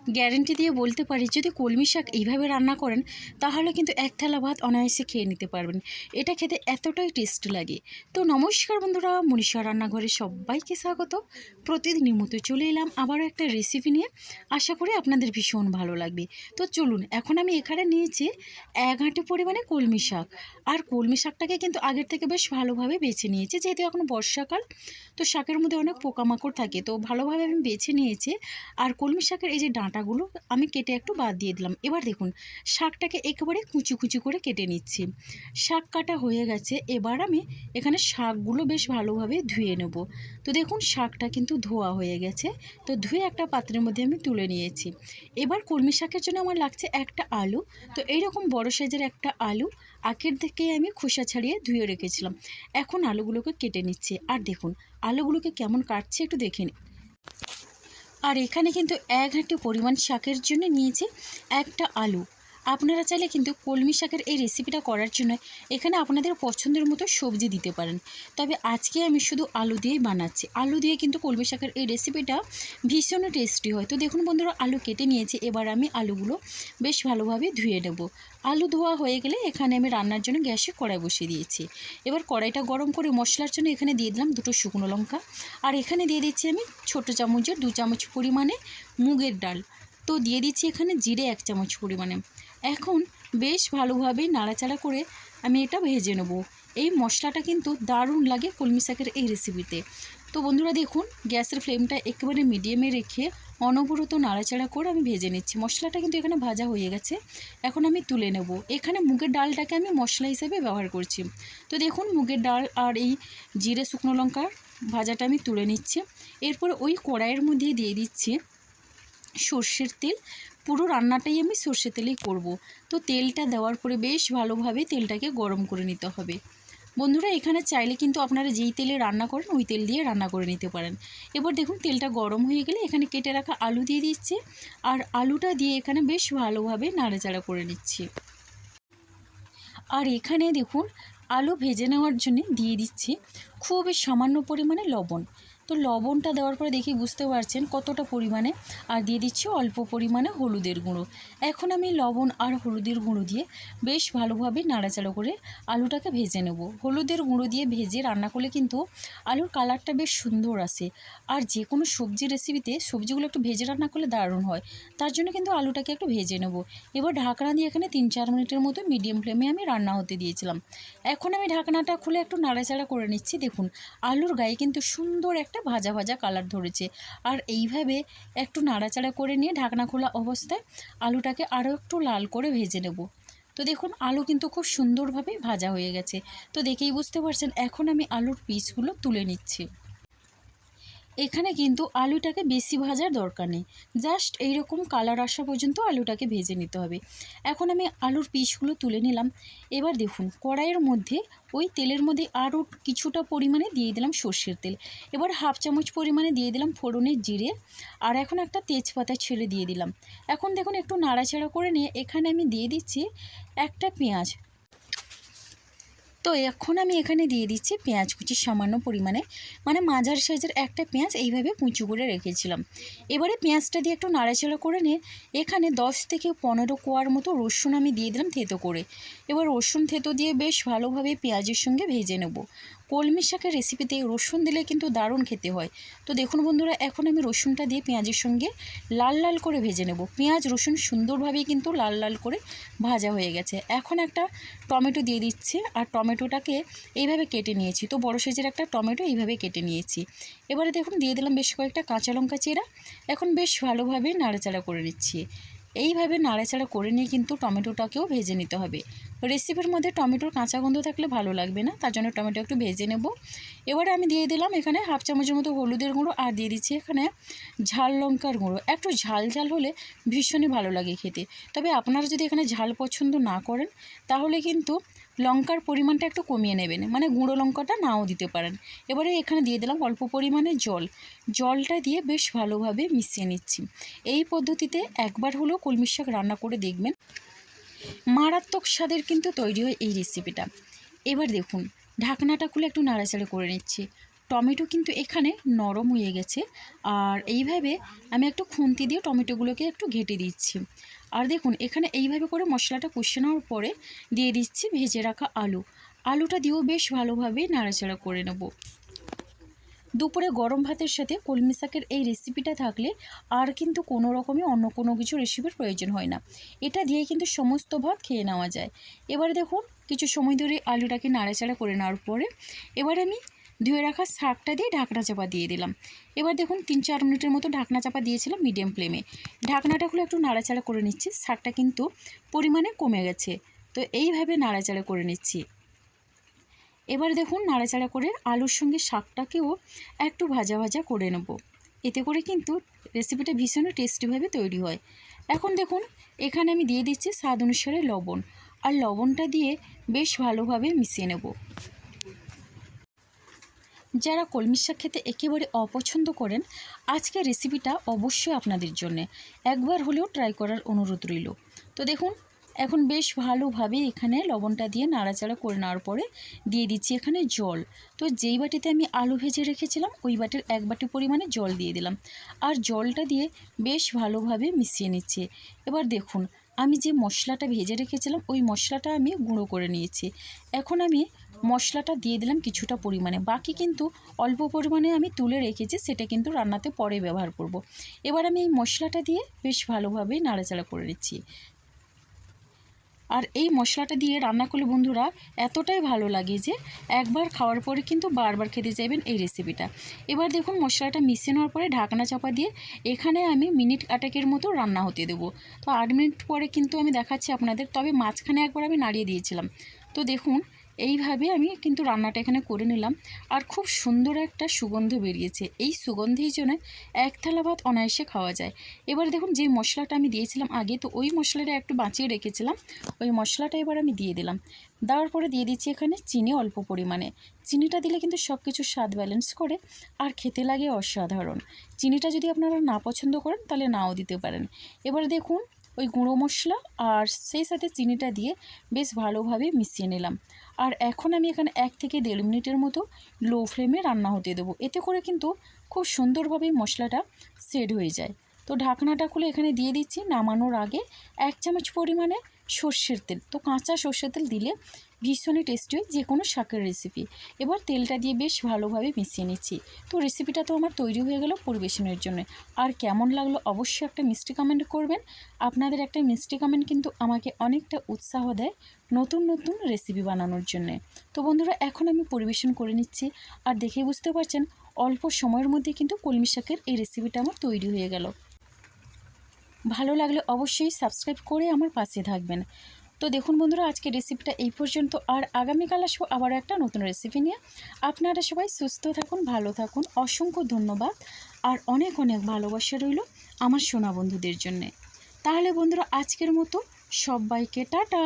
Guarantee দিয়ে বলতে পারি যদি কলমি শাক এইভাবে রান্না করেন তাহলে কিন্তু এক থালা ভাত অনায়াসে খেয়ে নিতে পারবেন। এটা খেতে এতটাই টেস্ট লাগে। তো নমস্কার বন্ধুরা, মনীষা রান্নাঘরে সবাইকে স্বাগত। প্রতিদিনের মতো চলে এলাম আবারও একটা রেসিপি নিয়ে। আশা করি আপনাদের ভীষণ ভালো লাগবে। তো চলুন, এখন আমি এখানে নিয়েছি 1 আঁটি পরিমাণে কলমি শাক। আর কলমি শাকটাকে কিন্তু আগের থেকে বেশ ভালোভাবে বেছে নিয়েছি, যেহেতু এখন বর্ষাকাল, তো শাকের মধ্যে অনেক পোকামাকড় থাকে, তো ভালোভাবে আমি বেছে নিয়েছি। আর কলমি শাকের এই যে ডাঁটাগুলো আমি কেটে একটু বাদ দিয়ে দিলাম। এবার দেখুন, শাকটাকে একেবারে কুচি কুচি করে কেটে নিচ্ছি। শাক কাটা হয়ে গেছে। এবার আমি এখানে শাকগুলো বেশ ভালোভাবে ধুয়ে নেব। তো দেখুন, শাকটা কিন্তু ধোয়া হয়ে গেছে। তো ধুয়ে একটা পাত্রের মধ্যে আমি তুলে নিয়েছি। এবার কলমি শাকের জন্য আমার লাগছে একটা আলু। তো এইরকম বড় সাইজের একটা আলু আগের থেকে আমি খোসা ছাড়িয়ে ধুয়ে রেখেছিলাম। এখন আলুগুলোকে কেটে নিচ্ছি। আর দেখুন আলুগুলোকে কেমন কাটছে একটু দেখে নিন। আর এখানে কিন্তু 1 আঁটি পরিমাণ শাকের জন্য নিয়েছি একটা আলু। আপনারা চাইলে কিন্তু কলমি শাকের এই রেসিপিটা করার জন্য এখানে আপনাদের পছন্দের মতো সবজি দিতে পারেন। তবে আজকে আমি শুধু আলু দিয়েই বানাচ্ছি। আলু দিয়ে কিন্তু কলমি শাকের এই রেসিপিটা ভীষণ টেস্টি হয়। তো দেখুন বন্ধুরা, আলু কেটে নিয়েছি। এবার আমি আলুগুলো বেশ ভালোভাবে ধুয়ে নেব। আলু ধোয়া হয়ে গেলে এখানে আমি রান্নার জন্য গ্যাসে কড়াই বসিয়ে দিয়েছি। এবার কড়াইটা গরম করে মশলার জন্য এখানে দিয়ে দিলাম 2টো শুকনো লঙ্কা। আর এখানে দিয়ে দিচ্ছি আমি ছোটো চামচের 2 চামচ পরিমাণে মুগের ডাল। তো দিয়ে দিচ্ছি এখানে জিরে 1 চামচ পরিমাণে। এখন বেশ ভালোভাবে নাড়াচাড়া করে আমি এটা ভেজে নেব। এই মশলাটা কিন্তু দারুণ লাগে কলমি শাকের এই রেসিপিতে। তো বন্ধুরা দেখুন, গ্যাসের ফ্লেমটা একেবারে মিডিয়ামে রেখে অনবরত নাড়াচাড়া করে আমি ভেজে নিচ্ছি। মশলাটা কিন্তু এখানে ভাজা হয়ে গেছে। এখন আমি তুলে নেব। এখানে মুগের ডালটাকে আমি মশলা হিসেবে ব্যবহার করছি। তো দেখুন, মুগের ডাল আর এই জিরে শুকনো লঙ্কার ভাজাটা আমি তুলে নিচ্ছি। এরপর ওই কড়াইয়ের মধ্যে দিয়ে দিচ্ছি সর্ষের তেল। পুরো রান্নাটাই আমি সর্ষের তেলেই করব। তো তেলটা দেওয়ার পরে বেশ ভালোভাবে তেলটাকে গরম করে নিতে হবে। বন্ধুরা, এখানে চাইলে কিন্তু আপনারা যেই তেলে রান্না করেন ওই তেল দিয়ে রান্না করে নিতে পারেন। এবার দেখুন, তেলটা গরম হয়ে গেলে এখানে কেটে রাখা আলু দিয়ে দিচ্ছি। আর আলুটা দিয়ে এখানে বেশ ভালোভাবে নাড়াচাড়া করে নিচ্ছি। আর এখানে দেখুন, আলু ভেজে নেওয়ার জন্য দিয়ে দিচ্ছি খুব সামান্য পরিমাণে লবণ। তো লবণটা দেওয়ার পরে দেখি বুঝতে পারছেন কতটা পরিমাণে। আর দিয়ে দিচ্ছি অল্প পরিমাণে হলুদের গুঁড়ো। এখন আমি লবণ আর হলুদের গুঁড়ো দিয়ে বেশ ভালোভাবে নাড়াচাড়া করে আলুটাকে ভেজে নেব। হলুদের গুঁড়ো দিয়ে ভেজে রান্না করলে কিন্তু আলুর কালারটা বেশ সুন্দর আসে। আর যে কোনো সবজি রেসিপিতে সবজিগুলো একটু ভেজে রান্না করলে দারুণ হয়। তার জন্য কিন্তু আলুটাকে একটু ভেজে নেব। এবার ঢাকনা দিয়ে এখানে 3-4 মিনিটের মতো মিডিয়াম ফ্লেমে আমি রান্না হতে দিয়েছিলাম। এখন আমি ঢাকনাটা খুলে একটু নাড়াচাড়া করে নিচ্ছি। দেখুন, আলুর গায়ে কিন্তু সুন্দর একটা ভাজা ভাজা কালার ধরেছে। আর এইভাবে একটু নাড়াচাড়া করে নিয়ে ঢাকনা খোলা অবস্থায় আলুটাকে আরও একটু লাল করে ভেজে নেব। তো দেখুন, আলু কিন্তু খুব সুন্দরভাবে ভাজা হয়ে গেছে। তো দেখেই বুঝতে পারছেন এখন আমি আলুর পিসগুলো তুলে নিচ্ছি। এখানে কিন্তু আলুটাকে বেশি ভাজার দরকার নেই, জাস্ট এইরকম কালার আসা পর্যন্ত আলুটাকে ভেজে নিতে হবে। এখন আমি আলুর পিসগুলো তুলে নিলাম। এবার দেখুন, কড়াইয়ের মধ্যে ওই তেলের মধ্যে আরও কিছুটা পরিমাণে দিয়ে দিলাম সর্ষের তেল। এবার 1/2 চামচ পরিমাণে দিয়ে দিলাম ফোড়নের জিরে। আর এখন একটা তেজপাতা ছেড়ে দিয়ে দিলাম। এখন দেখুন, একটু নাড়াচাড়া করে নিয়ে এখানে আমি দিয়ে দিচ্ছি একটা পেঁয়াজ। তো এখন আমি এখানে দিয়ে দিচ্ছি পেঁয়াজ কুচি সামান্য পরিমাণে, মানে মাঝারি সাইজের একটা পেঁয়াজ এইভাবে কুচি করে রেখেছিলাম। এবারে পেঁয়াজটা দিয়ে একটু নাড়াচাড়া করে নিয়ে এখানে 10 থেকে 15 কোয়ার মতো রসুন আমি দিয়ে দিলাম থেতো করে। এবার রসুন থেতো দিয়ে বেশ ভালোভাবে পেঁয়াজের সঙ্গে ভেজে নেব। কলমি শাকের রেসিপিতে রসুন দিলে কিন্তু দারুণ খেতে হয়। তো দেখুন বন্ধুরা, এখন আমি রসুনটা দিয়ে পেঁয়াজের সঙ্গে লাল লাল করে ভেজে নেব। পেঁয়াজ রসুন সুন্দরভাবেই কিন্তু লাল লাল করে ভাজা হয়ে গেছে। এখন একটা টমেটো দিয়ে দিচ্ছি। আর টমেটোটাকে এইভাবে কেটে নিয়েছি। তো বড় সাইজের একটা টমেটো এইভাবে কেটে নিয়েছি। এবারে দেখুন দিয়ে দিলাম বেশ কয়েকটা কাঁচা লঙ্কা চেরা। এখন বেশ ভালোভাবে নাড়াচাড়া করে নিচ্ছি। এইভাবে নাড়াচাড়া করে নিয়ে কিন্তু টমেটোটাকেও ভেজে নিতে হবে। রেসিপির মধ্যে টমেটোর কাঁচা গন্ধ থাকলে ভালো লাগবে না, তার জন্য টমেটো একটু ভেজে নেব। এবারে আমি দিয়ে দিলাম এখানে 1/2 চামচের মতো হলুদের গুঁড়ো। আর দিয়ে দিচ্ছি এখানে ঝাল লঙ্কার গুঁড়ো। একটু ঝাল ঝাল হলে ভীষণই ভালো লাগে খেতে। তবে আপনারা যদি এখানে ঝাল পছন্দ না করেন তাহলে কিন্তু লঙ্কার পরিমাণটা একটু কমিয়ে নেবেন, মানে গুঁড়ো লঙ্কাটা নাও দিতে পারেন। এবারে এখানে দিয়ে দিলাম অল্প পরিমাণে জল। জলটা দিয়ে বেশ ভালোভাবে মিশিয়ে নিচ্ছি। এই পদ্ধতিতে একবার হলেও কলমি শাক রান্না করে দেখবেন, মারাত্মক স্বাদের কিন্তু তৈরি হয় এই রেসিপিটা। এবার দেখুন, ঢাকনাটা খুলে একটু নাড়াচাড়া করে নিচ্ছি। টমেটো কিন্তু এখানে নরম হয়ে গেছে। আর এইভাবে আমি একটু খুন্তি দিয়ে টমেটোগুলোকে একটু ঘেটে দিচ্ছি। আর দেখুন এখানে এইভাবে করে মশলাটা কষে নেওয়ার পরে দিয়ে দিচ্ছি ভেজে রাখা আলু। আলুটা দিয়েও বেশ ভালোভাবে নাড়াচাড়া করে নেব। দুপুরে গরম ভাতের সাথে কলমি শাকের এই রেসিপিটা থাকলে আর কিন্তু কোনো রকমই অন্য কোনো কিছু রেসিপির প্রয়োজন হয় না। এটা দিয়ে কিন্তু সমস্ত ভাত খেয়ে নেওয়া যায়। এবার দেখুন কিছু সময় ধরে আলুটাকে নাড়াচাড়া করে নেওয়ার পরে এবার আমি ধুয়ে রাখা শাকটা দিয়ে ঢাকনা চাপা দিয়ে দিলাম। এবার দেখুন 3-4 মিনিটের মতো ঢাকনা চাপা দিয়েছিলাম মিডিয়াম ফ্লেমে। ঢাকনাটা খুলে একটু নাড়াচাড়া করে নিচ্ছি। শাকটা কিন্তু পরিমাণে কমে গেছে, তো এইভাবে নাড়াচাড়া করে নিচ্ছি। এবার দেখুন নাড়াচাড়া করে আলুর সঙ্গে শাকটাকেও একটু ভাজা ভাজা করে নেব। এতে করে কিন্তু রেসিপিটা ভীষণই টেস্টিভাবে তৈরি হয়। এখন দেখুন এখানে আমি দিয়ে দিচ্ছি স্বাদ অনুসারে লবণ, আর লবণটা দিয়ে বেশ ভালোভাবে মিশিয়ে নেব। যারা কলমি শাক খেতে একেবারে অপছন্দ করেন, আজকের রেসিপিটা অবশ্যই আপনাদের জন্যে একবার হলেও ট্রাই করার অনুরোধ রইল। তো দেখুন এখন বেশ ভালোভাবে এখানে লবণটা দিয়ে নাড়াচাড়া করে নেওয়ার পরে দিয়ে দিচ্ছি এখানে জল। তো যেই বাটিতে আমি আলু ভেজে রেখেছিলাম ওই বাটির 1 বাটি পরিমাণে জল দিয়ে দিলাম, আর জলটা দিয়ে বেশ ভালোভাবে মিশিয়ে নিচ্ছি। এবার দেখুন আমি যে মশলাটা ভেজে রেখেছিলাম ওই মশলাটা আমি গুঁড়ো করে নিয়েছি। এখন আমি মশলাটা দিয়ে দিলাম কিছুটা পরিমাণে, বাকি কিন্তু অল্প পরিমাণে আমি তুলে রেখেছি, সেটা কিন্তু রান্নাতে পরে ব্যবহার করব। এবার আমি এই মশলাটা দিয়ে বেশ ভালোভাবে নাড়াচাড়া করে নিচ্ছি। আর এই মশলাটা দিয়ে রান্না করলে বন্ধুরা এতটাই ভালো লাগে যে একবার খাওয়ার পরে কিন্তু বারবার খেতে চাইবেন এই রেসিপিটা। এবার দেখুন মশলাটা মিশিয়ে নেওয়ার পরে ঢাকনা চাপা দিয়ে এখানে আমি মিনিট 8 মতো রান্না হতে দেবো। তো 8 মিনিট পরে কিন্তু আমি দেখাচ্ছি আপনাদের, তবে মাঝখানে একবার আমি নাড়িয়ে দিয়েছিলাম। তো দেখুন এইভাবে আমি কিন্তু রান্নাটা এখানে করে নিলাম, আর খুব সুন্দর একটা সুগন্ধ বেরিয়েছে। এই সুগন্ধের জন্য 1 থালা ভাত অনায়াসে খাওয়া যায়। এবার দেখুন যে মশলাটা আমি দিয়েছিলাম আগে, তো ওই মশলাটা একটু বাঁচিয়ে রেখেছিলাম, ওই মশলাটা এবার আমি দিয়ে দিলাম। দেওয়ার পরে দিয়ে দিচ্ছি এখানে চিনি অল্প পরিমাণে। চিনিটা দিলে কিন্তু সব কিছু স্বাদ ব্যালেন্স করে আর খেতে লাগে অসাধারণ। চিনিটা যদি আপনারা না পছন্দ করেন তাহলে নাও দিতে পারেন। এবার দেখুন ওই গুঁড়ো মশলা আর সেই সাথে চিনিটা দিয়ে বেশ ভালোভাবে মিশিয়ে নিলাম। আর এখন আমি এখানে 1 থেকে 1.5 মিনিটের মতো লো ফ্লেমে রান্না হতে দেবো। এতে করে কিন্তু খুব সুন্দরভাবে মশলাটা সেট হয়ে যায়। তো ঢাকনাটা খুলে এখানে দিয়ে দিচ্ছি নামানোর আগে 1 চামচ পরিমাণে সর্ষের তেল। তো কাঁচা সর্ষের তেল দিলে ভীষণই টেস্টি হয় যে কোনো শাকের রেসিপি। এবার তেলটা দিয়ে বেশ ভালোভাবে মিশিয়ে নিচ্ছি। তো রেসিপিটা তো আমার তৈরি হয়ে গেল পরিবেশনের জন্য। আর কেমন লাগলো অবশ্যই একটা মিষ্টি কমেন্ট করবেন। আপনাদের একটা মিষ্টি কমেন্ট কিন্তু আমাকে অনেকটা উৎসাহ দেয় নতুন নতুন রেসিপি বানানোর জন্যে। তো বন্ধুরা এখন আমি পরিবেশন করে নিচ্ছি, আর দেখে বুঝতে পারছেন অল্প সময়ের মধ্যে কিন্তু কলমি শাকের এই রেসিপিটা আমার তৈরি হয়ে গেল। ভালো লাগলে অবশ্যই সাবস্ক্রাইব করে আমার পাশে থাকবেন। তো দেখুন বন্ধুরা আজকে রেসিপিটা এই পর্যন্ত, আর আগামীকাল আসবো আবার একটা নতুন রেসিপি নিয়ে। আপনারা সবাই সুস্থ থাকুন, ভালো থাকুন, অসংখ্য ধন্যবাদ আর অনেক অনেক ভালোবাসা রইল আমার সোনা বন্ধুদের জন্যে। তাহলে বন্ধুরা আজকের মতো সবাইকে টাটা।